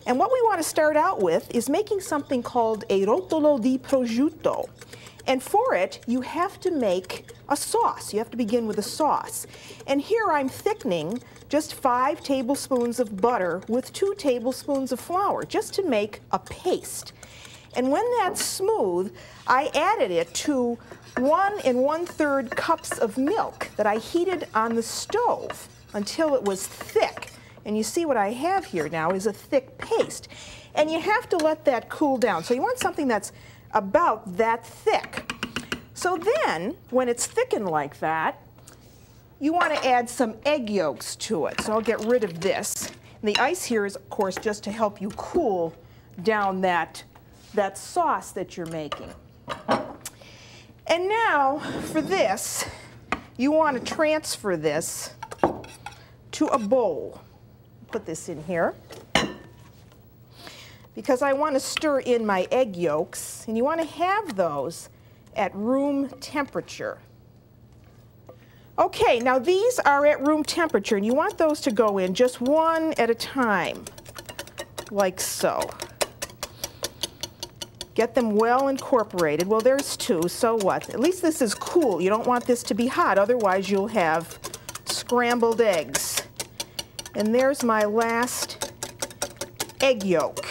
And what we want to start out with is making something called a rotolo di prosciutto. And for it, you have to make a sauce. You have to begin with a sauce. And here I'm thickening just 5 tablespoons of butter with 2 tablespoons of flour, just to make a paste. And when that's smooth, I added it to 1 1/3 cups of milk that I heated on the stove until it was thick. And you see what I have here now is a thick paste. And you have to let that cool down. So you want something that's about that thick. So then, when it's thickened like that, you want to add some egg yolks to it. So I'll get rid of this. And the ice here is, of course, just to help you cool down that sauce that you're making. And now, for this, you want to transfer this to a bowl. Put this in here, because I want to stir in my egg yolks, and you want to have those at room temperature. Okay, now these are at room temperature, and you want those to go in just one at a time, like so. Get them well incorporated. Well, there's 2, so what? At least this is cool. You don't want this to be hot, otherwise you'll have scrambled eggs. And there's my last egg yolk.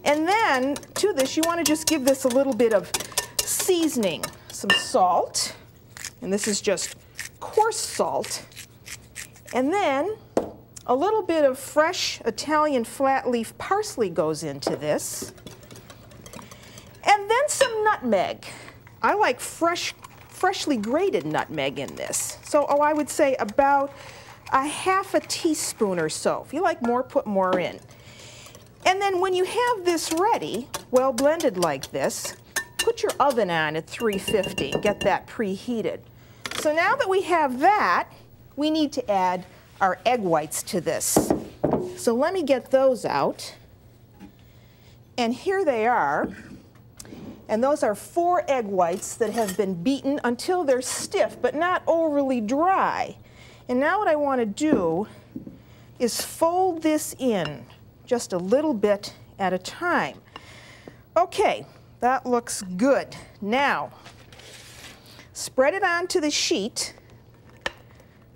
And then to this, you want to just give this a little bit of seasoning. Some salt, and this is just coarse salt. And then a little bit of fresh Italian flat leaf parsley goes into this. And then some nutmeg. I like freshly grated nutmeg in this. So, I would say about a 1/2 teaspoon or so. If you like more, put more in. And then when you have this ready, well blended like this, put your oven on at 350 and get that preheated. So now that we have that, we need to add our egg whites to this. So let me get those out. And here they are. And those are 4 egg whites that have been beaten until they're stiff, but not overly dry. And now what I want to do is fold this in just a little bit at a time. Okay, that looks good. Now, spread it onto the sheet.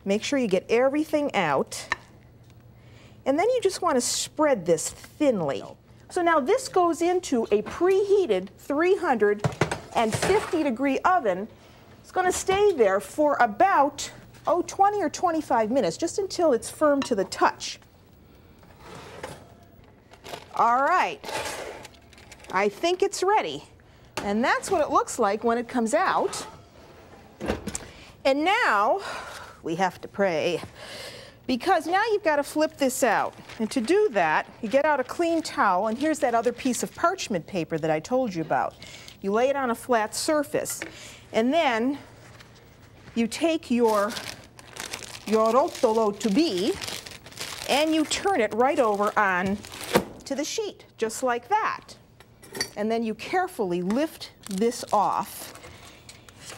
Make sure you get everything out. And then you just want to spread this thinly. So now this goes into a preheated 350-degree oven. It's going to stay there for about 20 or 25 minutes, just until it's firm to the touch. All right, I think it's ready. And that's what it looks like when it comes out. And now we have to pray, because now you've got to flip this out. And to do that, you get out a clean towel, and here's that other piece of parchment paper that I told you about. You lay it on a flat surface, and then you take your rotolo to be, and you turn it right over on to the sheet, just like that. And then you carefully lift this off,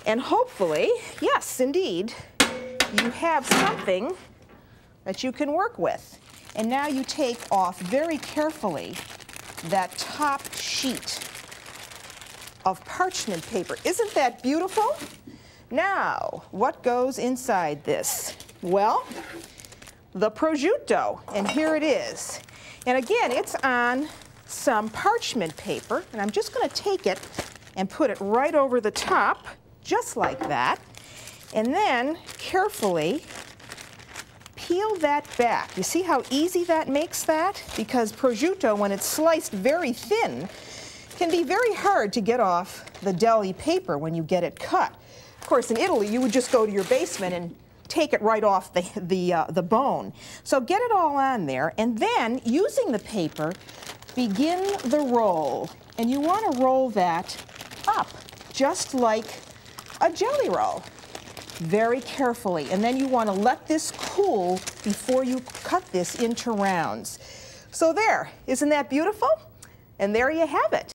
and hopefully, yes, indeed, you have something that you can work with. And now you take off very carefully that top sheet of parchment paper. Isn't that beautiful? Now, what goes inside this? Well, the prosciutto, and here it is. And again, it's on some parchment paper, and I'm just going to take it and put it right over the top, just like that, and then carefully peel that back. You see how easy that makes that? Because prosciutto, when it's sliced very thin, can be very hard to get off the deli paper when you get it cut. Of course, in Italy, you would just go to your basement and take it right off the bone. So get it all on there, and then, using the paper, begin the roll. And you want to roll that up, just like a jelly roll, very carefully. And then you want to let this cool before you cut this into rounds. So there, isn't that beautiful? And there you have it.